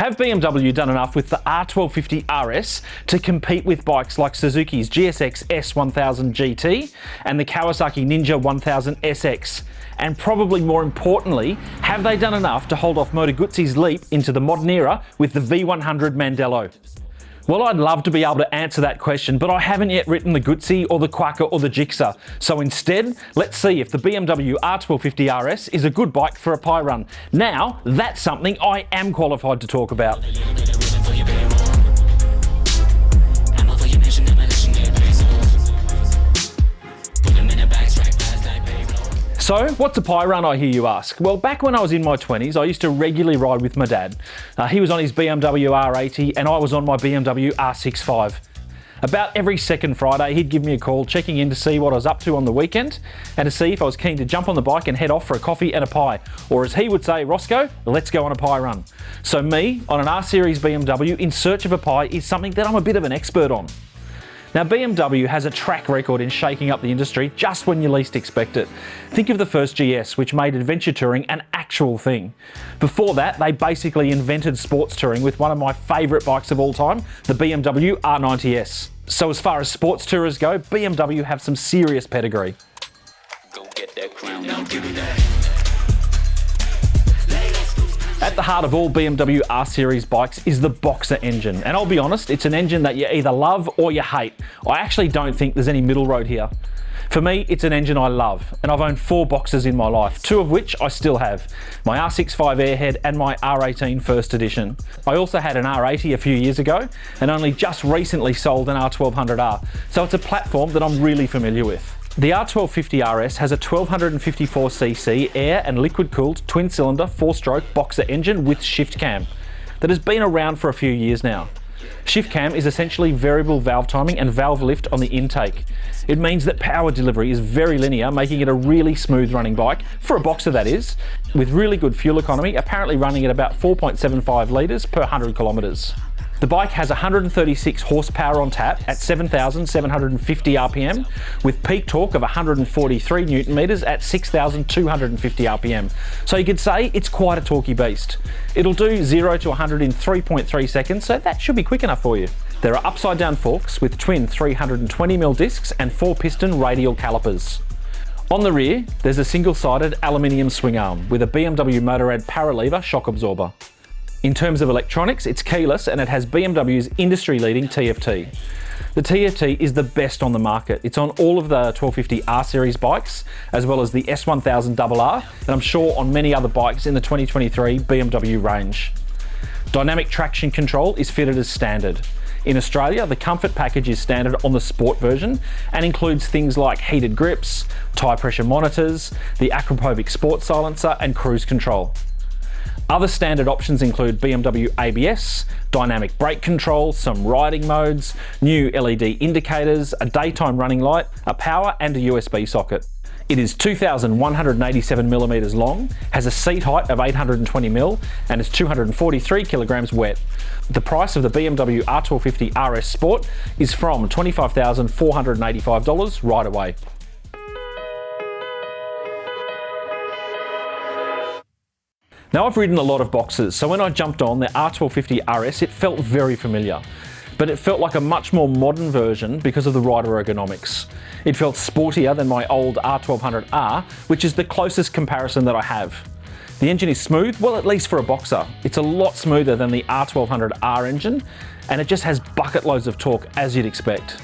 Have BMW done enough with the R1250RS to compete with bikes like Suzuki's GSX-S1000GT and the Kawasaki Ninja 1000SX? And probably more importantly, have they done enough to hold off Motoguzzi's leap into the modern era with the V100 Mandello? Well, I'd love to be able to answer that question, but I haven't yet written the Guzzi or the Quacker or the Gixxer. So instead, let's see if the BMW R1250RS is a good bike for a pie run. Now, that's something I am qualified to talk about. So, what's a pie run, I hear you ask? Well, back when I was in my 20s, I used to regularly ride with my dad. He was on his BMW R80 and I was on my BMW R65. About every second Friday, he'd give me a call, checking in to see what I was up to on the weekend and to see if I was keen to jump on the bike and head off for a coffee and a pie. Or as he would say, Roscoe, let's go on a pie run. So me, on an R-Series BMW in search of a pie is something that I'm a bit of an expert on. Now, BMW has a track record in shaking up the industry just when you least expect it. Think of the first GS, which made adventure touring an actual thing. Before that, they basically invented sports touring with one of my favourite bikes of all time, the BMW R90S. So as far as sports tourers go, BMW have some serious pedigree. Go get that crown, now give me that. At the heart of all BMW R-Series bikes is the Boxer engine, and I'll be honest, it's an engine that you either love or you hate. I actually don't think there's any middle road here. For me, it's an engine I love, and I've owned 4 Boxers in my life, 2 of which I still have. My R65 Airhead and my R18 First Edition. I also had an R80 a few years ago, and only just recently sold an R1200R, so it's a platform that I'm really familiar with. The R1250RS has a 1254cc air and liquid cooled twin cylinder 4-stroke Boxer engine with shift cam that has been around for a few years now. Shift cam is essentially variable valve timing and valve lift on the intake. It means that power delivery is very linear, making it a really smooth running bike, for a Boxer that is, with really good fuel economy, apparently running at about 4.75 litres per 100 kilometres. The bike has 136 horsepower on tap at 7,750 RPM with peak torque of 143 Newton meters at 6,250 RPM. So you could say it's quite a torquey beast. It'll do 0 to 100 in 3.3 seconds, so that should be quick enough for you. There are upside down forks with twin 320mm discs and 4-piston radial calipers. On the rear, there's a single-sided aluminium swing arm with a BMW Motorrad Paralever shock absorber. In terms of electronics, it's keyless and it has BMW's industry-leading TFT. The TFT is the best on the market. It's on all of the 1250 R-Series bikes, as well as the S1000RR, and I'm sure on many other bikes in the 2023 BMW range. Dynamic traction control is fitted as standard. In Australia, the comfort package is standard on the Sport version and includes things like heated grips, tyre pressure monitors, the Akrapovic Sport silencer and cruise control. Other standard options include BMW ABS, dynamic brake control, some riding modes, new LED indicators, a daytime running light, a power and a USB socket. It is 2,187mm long, has a seat height of 820mm and is 243 kilograms wet. The price of the BMW R1250RS Sport is from $25,485 right away. Now, I've ridden a lot of Boxers, so when I jumped on the R1250RS, it felt very familiar. But it felt like a much more modern version because of the rider ergonomics. It felt sportier than my old R1200R, which is the closest comparison that I have. The engine is smooth, well, at least for a Boxer. It's a lot smoother than the R1200R engine, and it just has bucket loads of torque, as you'd expect.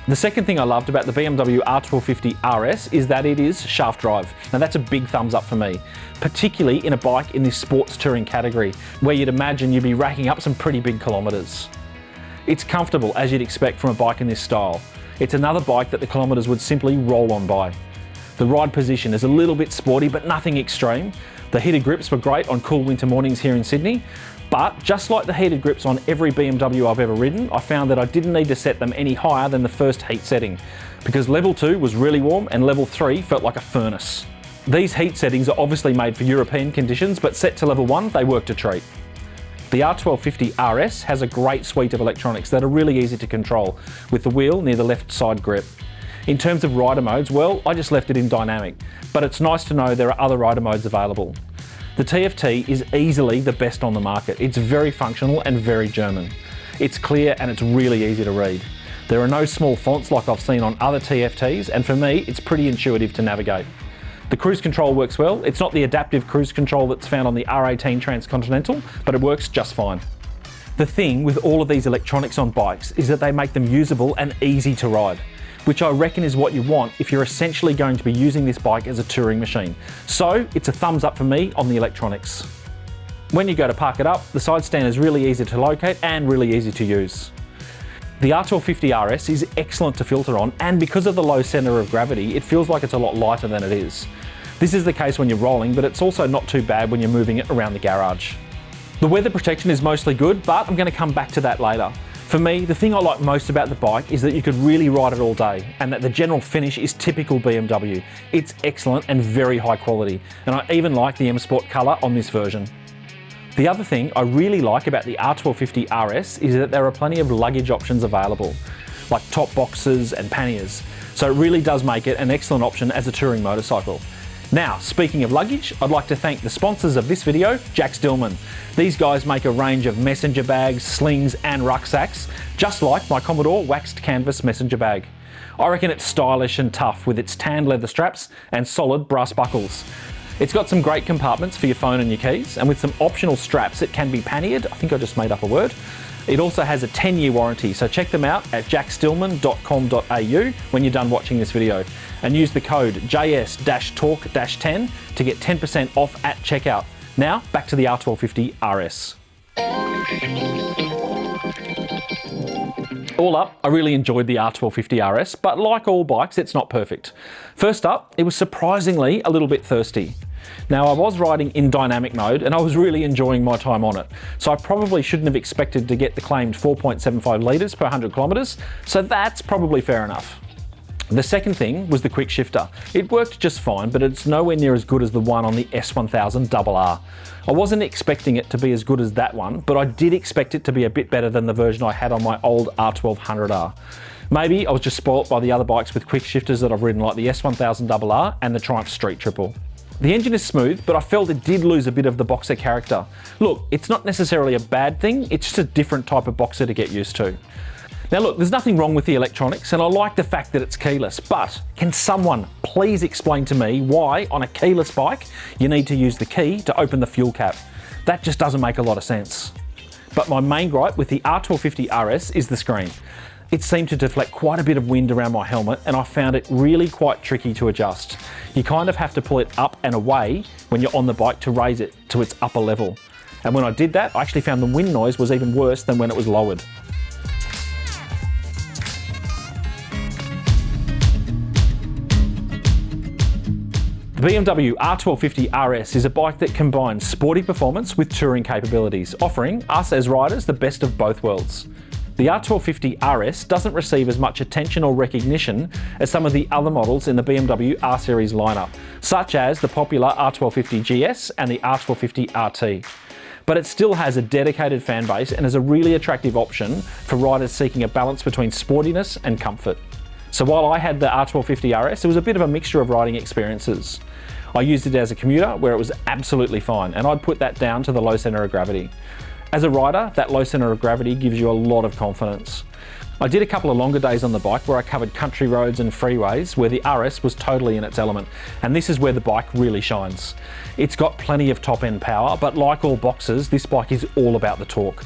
The second thing I loved about the BMW R1250RS is that it is shaft drive. Now that's a big thumbs up for me, particularly in a bike in this sports touring category, where you'd imagine you'd be racking up some pretty big kilometres. It's comfortable, as you'd expect from a bike in this style. It's another bike that the kilometres would simply roll on by. The ride position is a little bit sporty, but nothing extreme. The heated grips were great on cool winter mornings here in Sydney, but just like the heated grips on every BMW I've ever ridden, I found that I didn't need to set them any higher than the first heat setting, because level 2 was really warm and level 3 felt like a furnace. These heat settings are obviously made for European conditions, but set to level 1, they worked a treat. The R1250RS has a great suite of electronics that are really easy to control, with the wheel near the left side grip. In terms of rider modes, well, I just left it in dynamic, but it's nice to know there are other rider modes available. The TFT is easily the best on the market. It's very functional and very German. It's clear and it's really easy to read. There are no small fonts like I've seen on other TFTs, and for me, it's pretty intuitive to navigate. The cruise control works well. It's not the adaptive cruise control that's found on the R18 Transcontinental, but it works just fine. The thing with all of these electronics on bikes is that they make them usable and easy to ride, which I reckon is what you want if you're essentially going to be using this bike as a touring machine. So it's a thumbs up for me on the electronics. When you go to park it up, the side stand is really easy to locate and really easy to use. The R1250RS is excellent to filter on, and because of the low centre of gravity, it feels like it's a lot lighter than it is. This is the case when you're rolling, but it's also not too bad when you're moving it around the garage. The weather protection is mostly good, but I'm going to come back to that later. For me, the thing I like most about the bike is that you could really ride it all day, and that the general finish is typical BMW. It's excellent and very high quality, and I even like the M Sport colour on this version. The other thing I really like about the R1250RS is that there are plenty of luggage options available, like top boxes and panniers, so it really does make it an excellent option as a touring motorcycle. Now, speaking of luggage, I'd like to thank the sponsors of this video, Jack Stillman. These guys make a range of messenger bags, slings and rucksacks, just like my Commodore waxed canvas messenger bag. I reckon it's stylish and tough with its tan leather straps and solid brass buckles. It's got some great compartments for your phone and your keys, and with some optional straps it can be panniered. I think I just made up a word. It also has a 10-year warranty, so check them out at jackstillman.com.au when you're done watching this video, and use the code JS-Talk-10 to get 10% off at checkout. Now, back to the R1250RS. All up, I really enjoyed the R1250RS, but like all bikes, it's not perfect. First up, it was surprisingly a little bit thirsty. Now, I was riding in dynamic mode and I was really enjoying my time on it, so I probably shouldn't have expected to get the claimed 4.75 litres per 100 kilometres, so that's probably fair enough. The second thing was the quick shifter. It worked just fine, but it's nowhere near as good as the one on the S1000RR. I wasn't expecting it to be as good as that one, but I did expect it to be a bit better than the version I had on my old R1200R. Maybe I was just spoilt by the other bikes with quick shifters that I've ridden, like the S1000RR and the Triumph Street Triple. The engine is smooth, but I felt it did lose a bit of the Boxer character. Look, it's not necessarily a bad thing, it's just a different type of Boxer to get used to. Now look, there's nothing wrong with the electronics, and I like the fact that it's keyless, but can someone please explain to me why on a keyless bike you need to use the key to open the fuel cap? That just doesn't make a lot of sense. But my main gripe with the R1250RS is the screen. It seemed to deflect quite a bit of wind around my helmet, and I found it really quite tricky to adjust. You kind of have to pull it up and away when you're on the bike to raise it to its upper level. And when I did that, I actually found the wind noise was even worse than when it was lowered. The BMW R1250RS is a bike that combines sporty performance with touring capabilities, offering us as riders the best of both worlds. The R1250RS doesn't receive as much attention or recognition as some of the other models in the BMW R Series lineup, such as the popular R1250GS and the R1250RT. But it still has a dedicated fan base and is a really attractive option for riders seeking a balance between sportiness and comfort. So while I had the R1250RS, it was a bit of a mixture of riding experiences. I used it as a commuter where it was absolutely fine, and I'd put that down to the low centre of gravity. As a rider, that low centre of gravity gives you a lot of confidence. I did a couple of longer days on the bike where I covered country roads and freeways where the RS was totally in its element, and this is where the bike really shines. It's got plenty of top-end power, but like all boxers, this bike is all about the torque.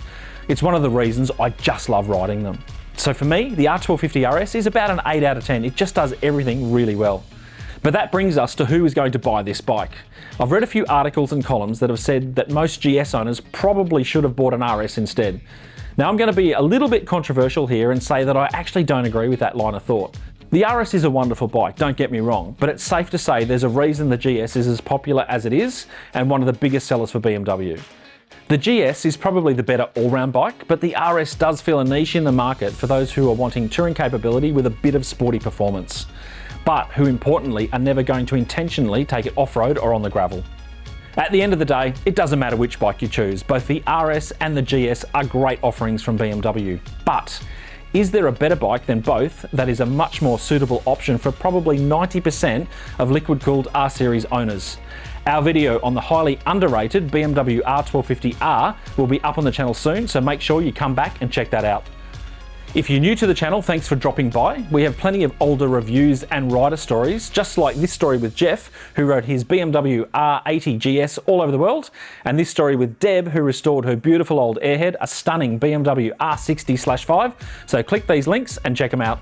It's one of the reasons I just love riding them. So for me, the R1250RS is about an 8 out of 10. It just does everything really well. But that brings us to who is going to buy this bike. I've read a few articles and columns that have said that most GS owners probably should have bought an RS instead. Now I'm going to be a little bit controversial here and say that I actually don't agree with that line of thought. The RS is a wonderful bike, don't get me wrong, but it's safe to say there's a reason the GS is as popular as it is and one of the biggest sellers for BMW. The GS is probably the better all-round bike, but the RS does fill a niche in the market for those who are wanting touring capability with a bit of sporty performance, but who importantly are never going to intentionally take it off-road or on the gravel. At the end of the day, it doesn't matter which bike you choose. Both the RS and the GS are great offerings from BMW. But is there a better bike than both that is a much more suitable option for probably 90% of liquid-cooled R-Series owners? Our video on the highly underrated BMW R1250R will be up on the channel soon, so make sure you come back and check that out. If you're new to the channel, thanks for dropping by. We have plenty of older reviews and rider stories, just like this story with Jeff, who rode his BMW R80GS all over the world, and this story with Deb, who restored her beautiful old Airhead, a stunning BMW R60/5. So click these links and check them out.